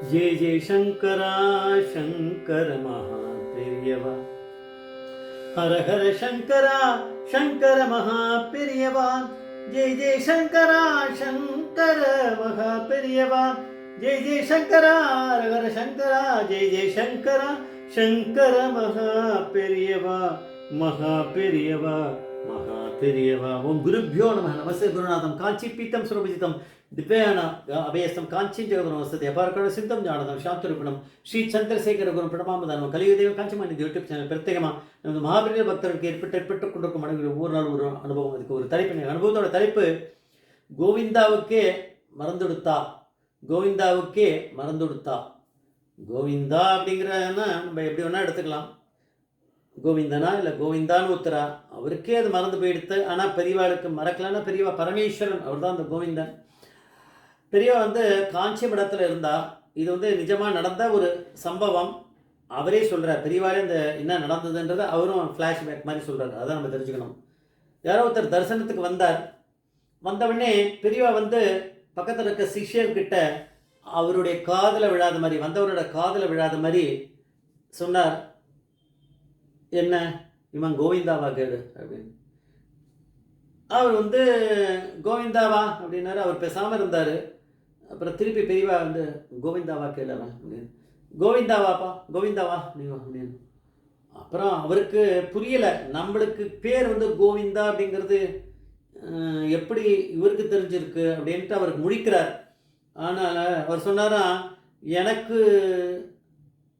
जय जय शंकरा शंकर महापेरियवा हर हर शंकरा शंकर महापेरियवा जय जय शंकरा शंकर महापेरियवा जय जय शंकरा हर हर शंकरा जय जय शंकरा शंकर महापेरियवा महापेरियवा महापेरियवा ओम गुरुभ्यो नमः नमस्ते गुरुनाथम कांची पीतम सुरभिजितम दिव्याना अभयस्तं कांची जगदुरं वसति अपारकरण सिद्धं ज्ञानदं शांतरूपिणं श्री चंद्रशेखर गुरु प्रणमामदानं कलियुगदेव कांचीमणि यूट्यूब சேனல் பிரத்யேகமாக நமது மகாபெரிய பக்தர்களுக்கு ஏற்பட்டுக் கொண்டிருக்கும் மனதில் ஒவ்வொரு நாள் ஒரு அனுபவம். அதுக்கு ஒரு தலைப்பு, அனுபவத்தோட தலைப்பு கோவிந்தாவுக்கே மறந்துடுத்தா. கோவிந்தாவுக்கே மறந்துடுத்தா. கோவிந்தா அப்படிங்கிறன்னா நம்ம எப்படி வேணால் எடுத்துக்கலாம். கோவிந்தனா இல்லை கோவிந்தான்னு ஒருத்தரா, அவருக்கே அது மறந்து போயிடுத்து. ஆனால் பெரியவாளுக்கு மறக்கலன்னா பெரியவா பரமேஸ்வரன், அவர் தான் அந்த கோவிந்தன். பெரியவா காஞ்சி மடத்தில் இருந்தா. இது நிஜமாக நடந்த ஒரு சம்பவம். அவரே சொல்கிறார். பெரியவாளே இந்த என்ன நடந்ததுன்றதை அவரும் ஃப்ளாஷ்பேக் மாதிரி சொல்கிறார். அதான் நம்ம தெரிஞ்சுக்கணும். யாரோ ஒருத்தர் தரிசனத்துக்கு வந்தார். வந்தவுடனே பெரியவா பக்கத்தில் இருக்க சிஷ்யர்கிட்ட அவருடைய காதில் விழாத மாதிரி, வந்தவரோட காதில் விழாத மாதிரி சொன்னார், என்ன இவன் கோவிந்தாவா கேடு அப்படின்னு. அவர் கோவிந்தாவா அப்படின்னாரு. அவர் பேசாமல் இருந்தார். அப்புறம் திருப்பி பெரியவா கோவிந்தாவா கேளவன் அப்படின்னு, கோவிந்தாவாப்பா கோவிந்தாவா நீங்க அப்படின்னு. அப்புறம் அவருக்கு புரியலை, நம்மளுக்கு பேர் கோவிந்தா அப்படிங்கிறது எப்படி இவருக்கு தெரிஞ்சிருக்கு அப்படின்ட்டு அவருக்கு முழிக்கிறார். ஆனால் அவர் சொன்னாரா, எனக்கு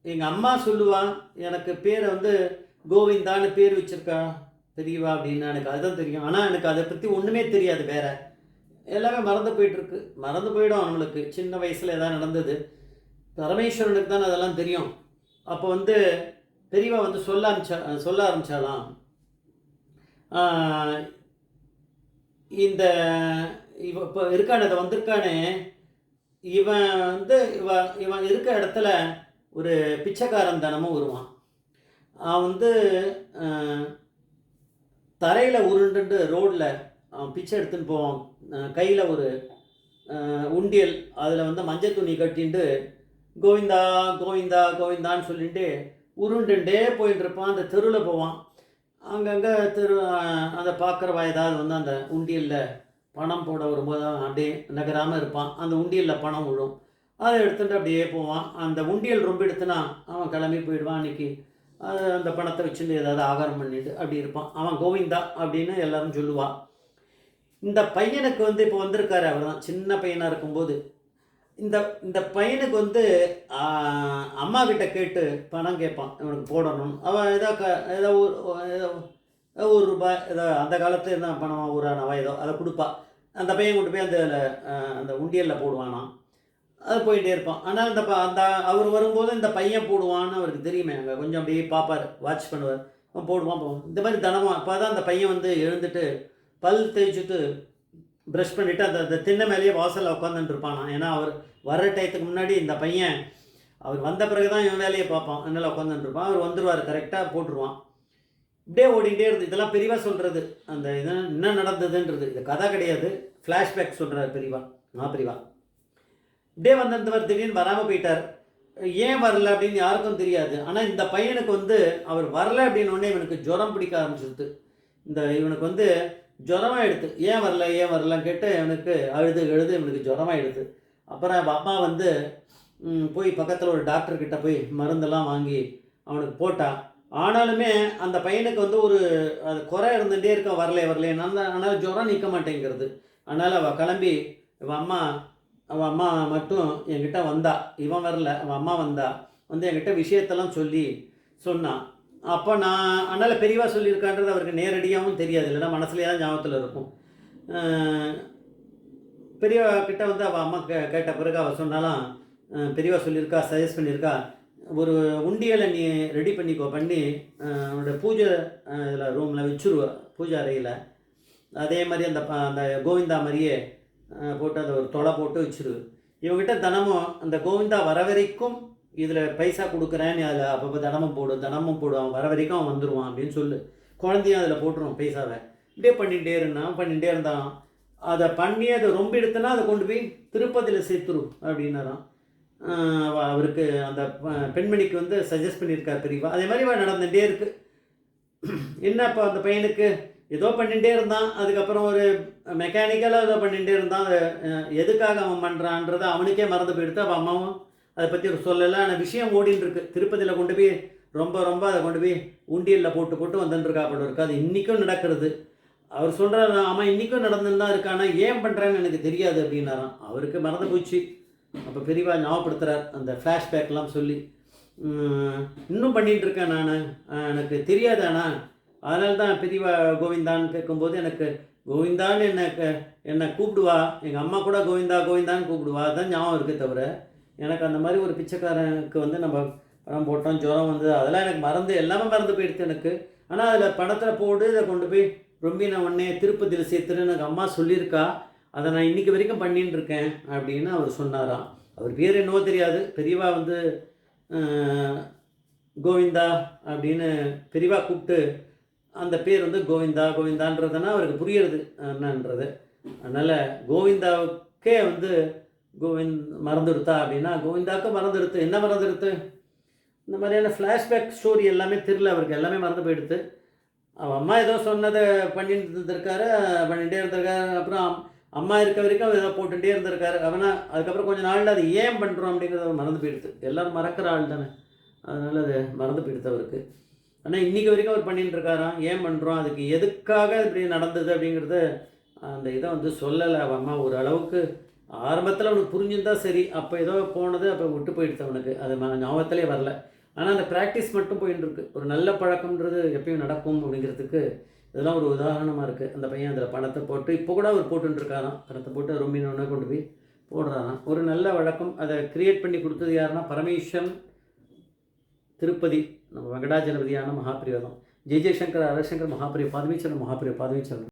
எங்கள் அம்மா சொல்லுவா, எனக்கு பேரை கோவிந்தான்னு பேர் வச்சிருக்கா தெரியவா அப்படின்னு. எனக்கு அதுதான் தெரியும். ஆனால் எனக்கு அதை பற்றி ஒன்றுமே தெரியாது. வேற எல்லாமே மறந்து போயிட்டுருக்கு. மறந்து போயிடும் நம்மளுக்கு. சின்ன வயசில் எதாவது நடந்தது. பரமேஸ்வரனுக்கு தான் அதெல்லாம் தெரியும். அப்போ பெரியவா சொல்ல ஆரம்பிச்சாலாம், இந்த இப்போ இருக்கானே, அதை வந்திருக்கானே இவன் இவன் இருக்க இடத்துல ஒரு பிச்சைக்காரன் தினமும் வருவான். அவன் தரையில் உருண்டு ரோடில் அவன் பிச்சை எடுத்துன்னு போவான். கையில் ஒரு உண்டியல், அதில் மஞ்சள் துணி கட்டின்ட்டு கோவிந்தா கோவிந்தா கோவிந்தான்னு சொல்லிட்டு உருண்டுண்டே போயிட்டு இருப்பான். அந்த தெருவில் போவான். அங்கங்கே அந்த பார்க்குறவா ஏதாவது அந்த உண்டியலில் பணம் போட வரும்போது அப்படியே நகராமல் இருப்பான். அந்த உண்டியலில் பணம் விழும். அதை எடுத்துகிட்டு அப்படியே போவான். அந்த உண்டியல் ரொம்ப எடுத்துனா அவன் கிளம்பி போயிடுவான். அன்றைக்கி அந்த பணத்தை வச்சுட்டு ஏதாவது ஆகாரம் பண்ணிட்டு அப்படி இருப்பான். அவன் கோவிந்தா அப்படின்னு எல்லாரும் சொல்லுவாள். இந்த பையனுக்கு இப்போ வந்திருக்காரு. அவர் தான் சின்ன பையனாக இருக்கும்போது இந்த இந்த பையனுக்கு அம்மா கிட்ட கேட்டு பணம் கேட்பான், இவனுக்கு போடணும். அவன் ஏதோ ஒரு ரூபாய் ஏதோ அந்த காலத்தில் என்ன பணம் ஊரானவா ஏதோ அதை கொடுப்பா. அந்த பையன் கொண்டு போய் அந்த உண்டியலில் போடுவானான். அது போயிட்டே இருப்பான். ஆனால் அந்த அவர் வரும்போது இந்த பையன் போடுவான்னு அவருக்கு தெரியுமே. அங்கே கொஞ்சம் அப்படியே பார்ப்பார், வாட்ச் பண்ணுவார். அவன் போடுவான். இந்த மாதிரி தினமும் அப்போ தான் அந்த பையன் எழுந்துட்டு பல் தேய்ச்சிட்டு ப்ரஷ் பண்ணிவிட்டு அந்த திண்ணை மேலேயே வாசலில் உட்காந்துட்டு இருப்பான். ஏன்னா அவர் வர்ற டயத்துக்கு முன்னாடி இந்த பையன் அவர் வந்த பிறகு தான் இவன் வேலையை பார்ப்பான். அதனால் உட்காந்துட்டு இருப்பான். அவர் வந்துடுவார், கரெக்டாக போட்டுருவான். இப்படியே ஓடிக்கிட்டே இருந்து. இதெல்லாம் பெரியவா சொல்கிறது. அந்த இது என்ன நடந்ததுன்றது இது கதை கிடையாது, ஃப்ளாஷ்பேக் சொல்கிறார் பெரியவா. பெரியவா இப்படியே வந்திருந்தவர் திடீர்னு வராமல் போயிட்டார். ஏன் வரல அப்படின்னு யாருக்கும் தெரியாது. ஆனால் இந்த பையனுக்கு அவர் வரல அப்படின்னு உடனே இவனுக்கு ஜுரம் பிடிக்க ஆரம்பிச்சிருது. இவனுக்கு ஜுரமாக எடுத்து ஏன் வரலன்னு கேட்டு இவனுக்கு அழுது இவனுக்கு ஜுரமாக எடுத்து. அப்புறம் அம்மா போய் பக்கத்தில் ஒரு டாக்டர்கிட்ட போய் மருந்தெல்லாம் வாங்கி அவனுக்கு போட்டான். ஆனாலுமே அந்த பையனுக்கு ஒரு அது குறை இருந்துகிட்டே இருக்க, வரலேன்னு. அதனால் ஜுரம் நிற்க மாட்டேங்கிறது. அதனால் அவள் கிளம்பி அவள் அம்மா மட்டும் என்கிட்ட வந்தா. இவன் வரல, அவன் அம்மா வந்தா. என்கிட்ட விஷயத்தெல்லாம் சொன்னான். அப்போ நான் அதனால் பெரியவா சொல்லியிருக்கான்றது அவருக்கு நேரடியாகவும் தெரியாது, இல்லைன்னா மனசுலேயே தான் ஞாபகத்தில் இருக்கும். பெரியவா கிட்ட அவள் அம்மா கேட்ட பிறகு அவள் சொன்னாலாம், பெரியவா சொல்லியிருக்கா, சஜஸ்ட் பண்ணியிருக்கா, ஒரு உண்டியலை நீ ரெடி பண்ணி அவனோட பூஜை இதில் ரூமில் வச்சுருவா, பூஜை அறையில். அதே மாதிரி அந்த கோவிந்தா மாதிரியே போட்டு அதை ஒரு தொலை போட்டு வச்சுரு. இவங்ககிட்ட தினமும் அந்த கோவிந்தா வர வரைக்கும் இதில் பைசா கொடுக்குறேன்னு அதில் அப்பப்போ தினமும் போடு, அவன் வர வரைக்கும் அவன் வந்துடுவான் அப்படின்னு சொல்லு. குழந்தையும் அதில் போட்டுருவான் பைசாவை. இப்படியே பண்ணிகிட்டே இருந்தான். அதை பண்ணி அதை ரொம்ப எடுத்தனா அதை கொண்டு போய் திருப்பதியில் சேர்த்துரும் அப்படின்னாரான். அவருக்கு அந்த பெண்மணிக்கு வந்து சஜஸ்ட் பண்ணியிருக்கார் பெரியவா. அதே மாதிரி நடந்துகிட்டே இருக்குது. என்ன இப்போ அந்த பையனுக்கு ஏதோ பண்ணிகிட்டே இருந்தான். அதுக்கப்புறம் ஒரு மெக்கானிக்கலாக ஏதோ பண்ணிகிட்டே இருந்தான். அதை எதுக்காக அவன் பண்ணுறான்றதை அவனுக்கே மறந்து போயிடுத்து. அவன் அம்மாவும் அதை பற்றி ஒரு சொல்லலை. ஆனால் விஷயம் ஓடின்னு இருக்கு. திருப்பதியில் கொண்டு போய் ரொம்ப அதை கொண்டு போய் உண்டியலில் போட்டு வந்துட்டுருக்கா போல இருக்கு. அது இன்றைக்கும் நடக்கிறது. அவர் சொல்கிறார், ஆமாம் இன்றைக்கும் நடந்துன்னு தான் இருக்கானா, ஏன் பண்ணுறாங்கன்னு எனக்கு தெரியாது அப்படின்னாராம். அவருக்கு மறந்து போச்சு. அப்போ பெரியவா ஞாபகப்படுத்துகிறார் அந்த ஃப்ளாஷ்பேக்லாம் சொல்லி. இன்னும் பண்ணிகிட்ருக்கேன் நான், எனக்கு தெரியாது. ஆனால் அதனால தான் பெரியவா கோவிந்தான்னு கேட்கும்போது எனக்கு கோவிந்தான்னு என்னை கூப்பிடுவா. எங்கள் அம்மா கூட கோவிந்தான்னு கூப்பிடுவா. அதுதான் ஞாபகம் இருக்குது. தவிர எனக்கு அந்த மாதிரி ஒரு பிச்சைக்காரனுக்கு வந்து நம்ம பணம் போட்டோம், ஜுரம் வந்து அதெல்லாம் எனக்கு எல்லாமே மறந்து போயிடுது எனக்கு. ஆனால் அதில் பணத்தில் போட்டு இதை கொண்டு போய் நான் உடனே திருப்பதியில் சேர்த்துன்னு எனக்கு அம்மா சொல்லியிருக்கா. அதை நான் இன்றைக்கி வரைக்கும் பண்ணின்னு இருக்கேன் அப்படின்னு அவர் சொன்னாராம். அவர் பேர் என்னவோ தெரியாது. பெரியவா வந்து கோவிந்தா அப்படின்னு பெரியவா கூப்பிட்டு அந்த பேர் வந்து கோவிந்தான்றதுனா அவருக்கு புரியுறது என்னன்றது. அதனால் கோவிந்தாவுக்கே வந்து மறந்துடுத்தா அப்படின்னா, கோவிந்தாவுக்கு மறந்துடுத்து. என்ன மறந்துடுத்து? இந்த மாதிரியான ஃப்ளாஷ்பேக் ஸ்டோரி எல்லாமே தெரியல அவருக்கு. எல்லாமே மறந்து போயிடுது. அவன் அம்மா ஏதோ சொன்னதை பண்ணிகிட்டே இருந்திருக்காரு. அப்புறம் அம்மா இருக்க வரைக்கும் அவர் ஏதோ போட்டுகிட்டே இருந்திருக்காரு. அதுக்கப்புறம் கொஞ்சம் நாளில் அது ஏன் பண்ணுறோம் அப்படிங்கிறத மறந்து போயிடுது. எல்லோரும் மறக்கிற ஆள் தானே, அதனால் அது மறந்து போயிடுது அவருக்கு. ஆனால் இன்றைக்கி வரைக்கும் அவர் பண்ணிகிட்டு இருக்காராம். ஏன் பண்ணுறோம், அதுக்கு எதுக்காக இப்படி நடந்தது அப்படிங்கிறத அந்த இதை வந்து சொல்லலை அவன் அம்மா. ஒரு அளவுக்கு ஆரம்பத்தில் அவனுக்கு புரிஞ்சுருந்தா சரி. அப்போ ஏதோ போனது, அப்போ விட்டு போயிடுச்சு அவனுக்கு. அது ஞாபகத்திலே வரல. ஆனால் அந்த ப்ராக்டிஸ் மட்டும் போயின்னு இருக்கு. ஒரு நல்ல பழக்கம்ன்றது எப்பயும் நடக்கும் அப்படிங்கிறதுக்கு இதெல்லாம் ஒரு உதாரணமாக இருக்குது. அந்த பையன் அதில் பணத்தை போட்டு இப்போ கூட அவர் போட்டுருக்காராம். பணத்தை போட்டு ரொம்பினோடனே கொண்டு போய் போடுறாராம். ஒரு நல்ல வழக்கம். அதை கிரியேட் பண்ணி கொடுத்தது யாருன்னா பரமேஸ்வரன், திருப்பதி நம்ம வெங்கடாஜலபதியான மகாபிரிவாதம். ஜெய் ஜெய்சங்கர், ஹரசங்கர் மகாபிரிவ பாதமீச்சரன், மகாபிரிவ பாதமீச்சரன்.